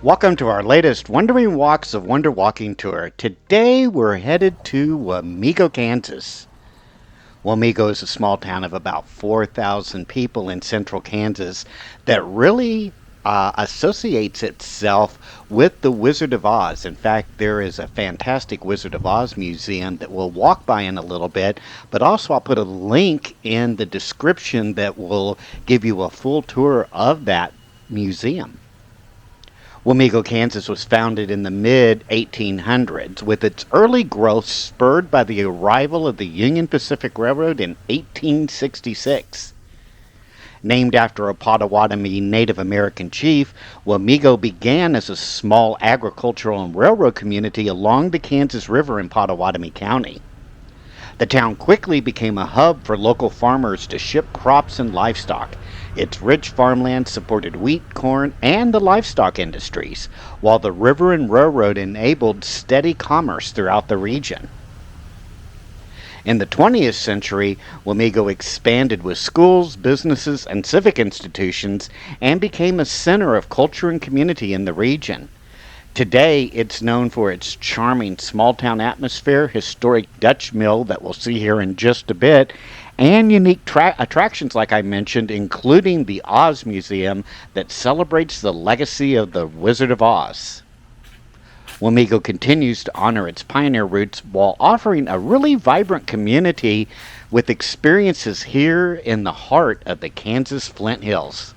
Welcome to our latest Wandering Walks of Wonder Walking tour. Today we're headed to Wamego, Kansas. Wamego is a small town of about 4,000 people in central Kansas that really associates itself with the Wizard of Oz. In fact, there is a fantastic Wizard of Oz museum that we'll walk by in a little bit, but also I'll put a link in the description that will give you a full tour of that museum. Wamego, Kansas was founded in the mid 1800s, with its early growth spurred by the arrival of the Union Pacific Railroad in 1866. Named after a Potawatomi Native American chief, Wamego began as a small agricultural and railroad community along the Kansas River in Potawatomi County. The town quickly became a hub for local farmers to ship crops and livestock. Its rich farmland supported wheat, corn, and the livestock industries, while the river and railroad enabled steady commerce throughout the region. In the 20th century, Wamego expanded with schools, businesses, and civic institutions and became a center of culture and community in the region. Today, it's known for its charming small-town atmosphere, historic Dutch mill that we'll see here in just a bit, and unique attractions like I mentioned, including the Oz Museum that celebrates the legacy of the Wizard of Oz. Wamego continues to honor its pioneer roots while offering a really vibrant community with experiences here in the heart of the Kansas Flint Hills.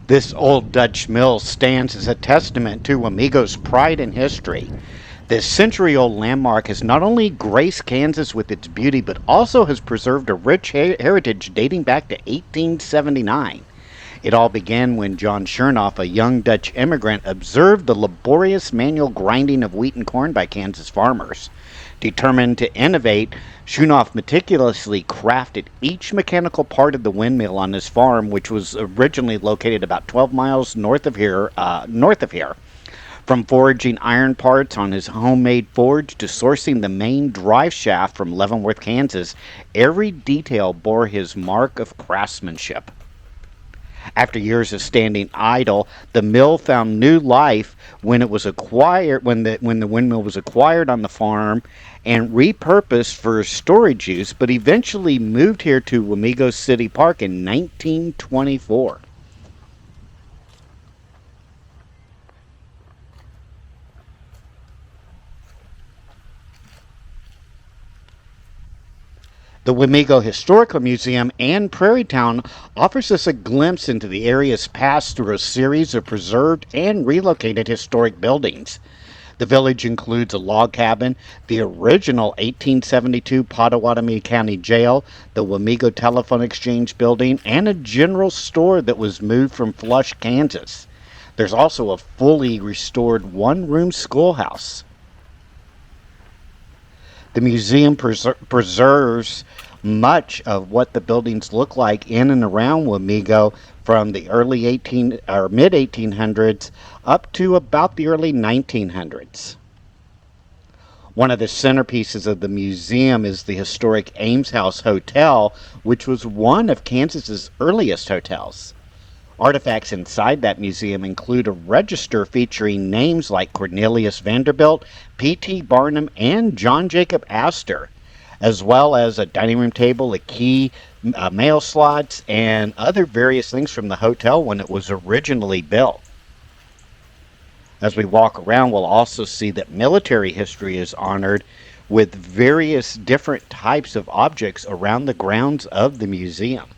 This old Dutch mill stands as a testament to Wamego's pride and history. This century-old landmark has not only graced Kansas with its beauty, but also has preserved a rich heritage dating back to 1879. It all began when John Chernoff, a young Dutch immigrant, observed the laborious manual grinding of wheat and corn by Kansas farmers. Determined to innovate, Chernoff meticulously crafted each mechanical part of the windmill on his farm, which was originally located about 12 miles north of here. From forging iron parts on his homemade forge to sourcing the main drive shaft from Leavenworth, Kansas, every detail bore his mark of craftsmanship. After years of standing idle, the mill found new life when it was acquired when the windmill was acquired on the farm and repurposed for storage use, but eventually moved here to Wamego City Park in 1924. The Wamego Historical Museum and Prairie Town offers us a glimpse into the area's past through a series of preserved and relocated historic buildings. The village includes a log cabin, the original 1872 Pottawatomie County Jail, the Wamego Telephone Exchange building, and a general store that was moved from Flush, Kansas. There's also a fully restored one-room schoolhouse. The museum preserves much of what the buildings look like in and around Wamego from the early 18 or mid 1800s up to about the early 1900s. One of the centerpieces of the museum is the historic Ames House Hotel, which was one of Kansas's earliest hotels. Artifacts inside that museum include a register featuring names like Cornelius Vanderbilt, P.T. Barnum, and John Jacob Astor, as well as a dining room table, a key, mail slots, and other various things from the hotel when it was originally built. As we walk around, we'll also see that military history is honored with various different types of objects around the grounds of the museum.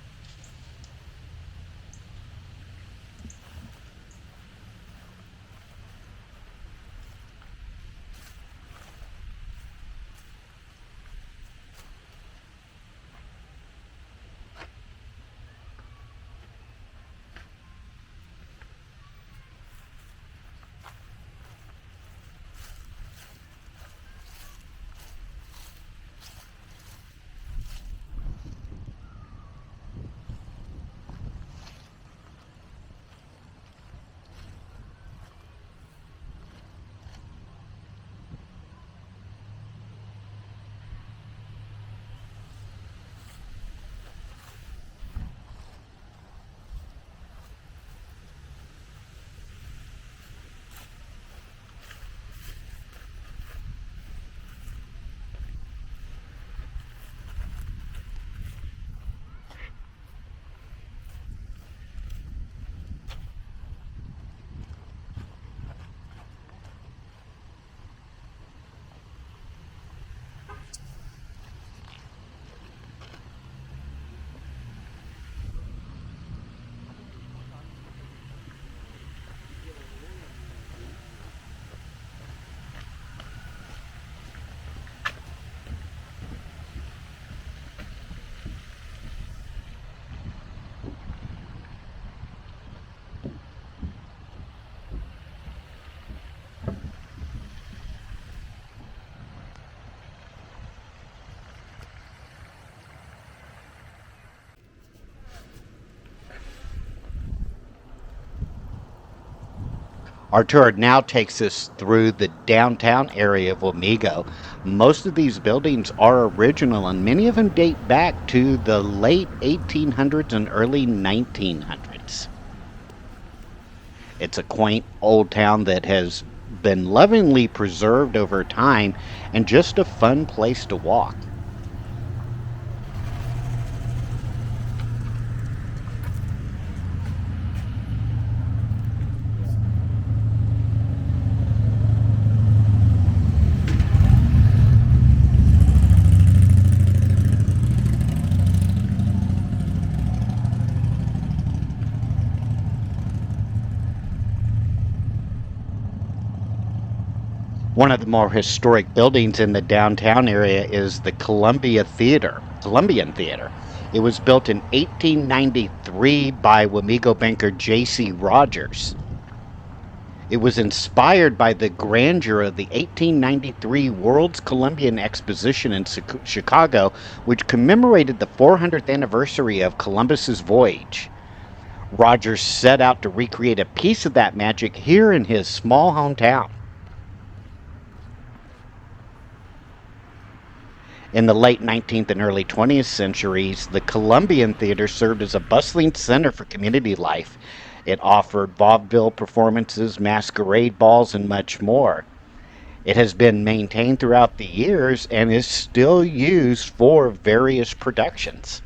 Our tour now takes us through the downtown area of Wamego. Most of these buildings are original and many of them date back to the late 1800s and early 1900s. It's a quaint old town that has been lovingly preserved over time and just a fun place to walk. One of the more historic buildings in the downtown area is the Columbian Theater. It was built in 1893 by Wamego banker J.C. Rogers. It was inspired by the grandeur of the 1893 World's Columbian Exposition in Chicago, which commemorated the 400th anniversary of Columbus's voyage. Rogers set out to recreate a piece of that magic here in his small hometown. In the late 19th and early 20th centuries, the Columbian Theater served as a bustling center for community life. It offered vaudeville performances, masquerade balls, and much more. It has been maintained throughout the years and is still used for various productions.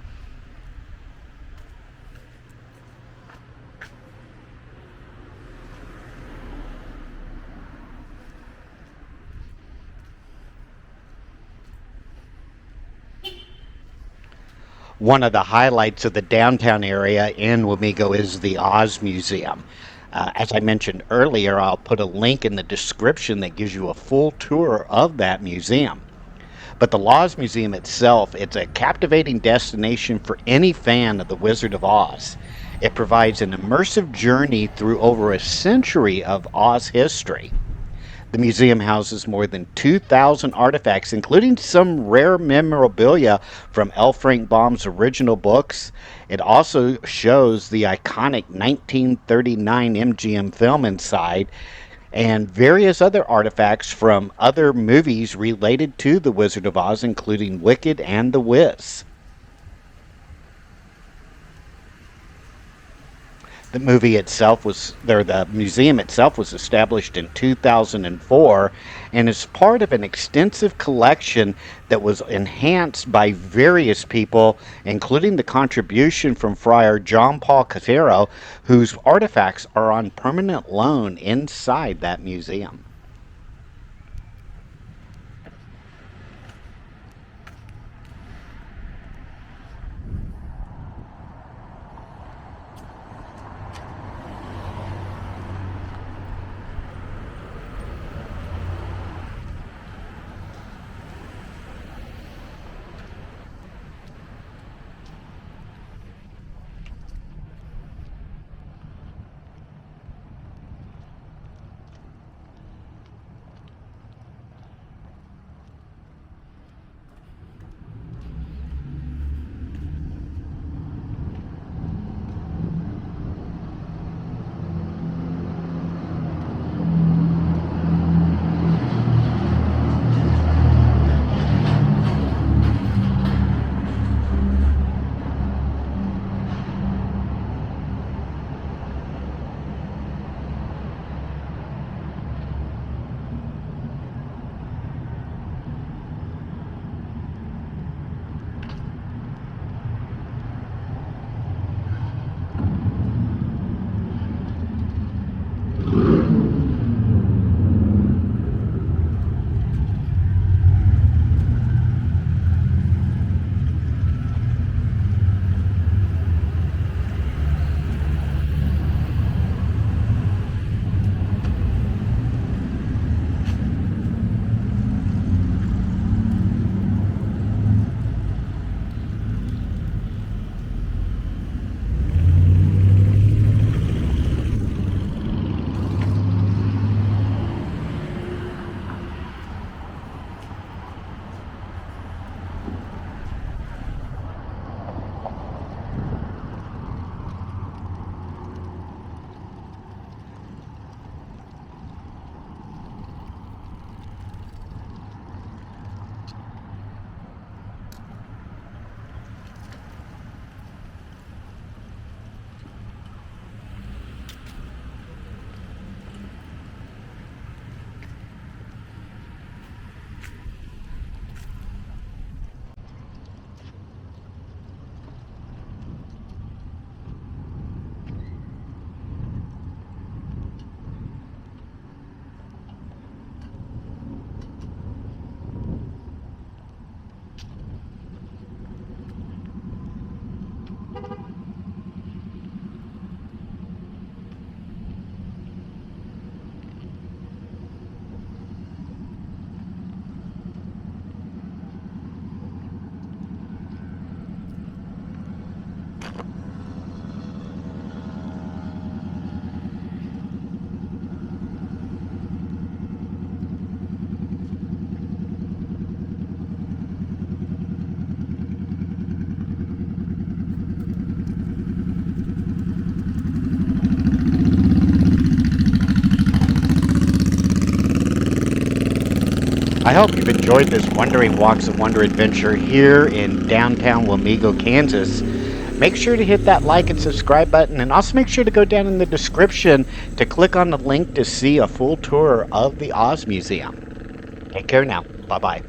One of the highlights of the downtown area in Wamego is the Oz Museum. As I mentioned earlier, I'll put a link in the description that gives you a full tour of that museum. But the Oz Museum itself, it's a captivating destination for any fan of the Wizard of Oz. It provides an immersive journey through over a century of Oz history. The museum houses more than 2,000 artifacts, including some rare memorabilia from L. Frank Baum's original books. It also shows the iconic 1939 MGM film inside and various other artifacts from other movies related to The Wizard of Oz, including Wicked and The Wiz. The museum itself was established in 2004 and is part of an extensive collection that was enhanced by various people, including the contribution from Friar John Paul Catero, whose artifacts are on permanent loan inside that museum. I hope you've enjoyed this Wandering Walks of Wonder adventure here in downtown Wamego, Kansas. Make sure to hit that like and subscribe button, and also make sure to go down in the description to click on the link to see a full tour of the Oz Museum. Take care now. Bye bye.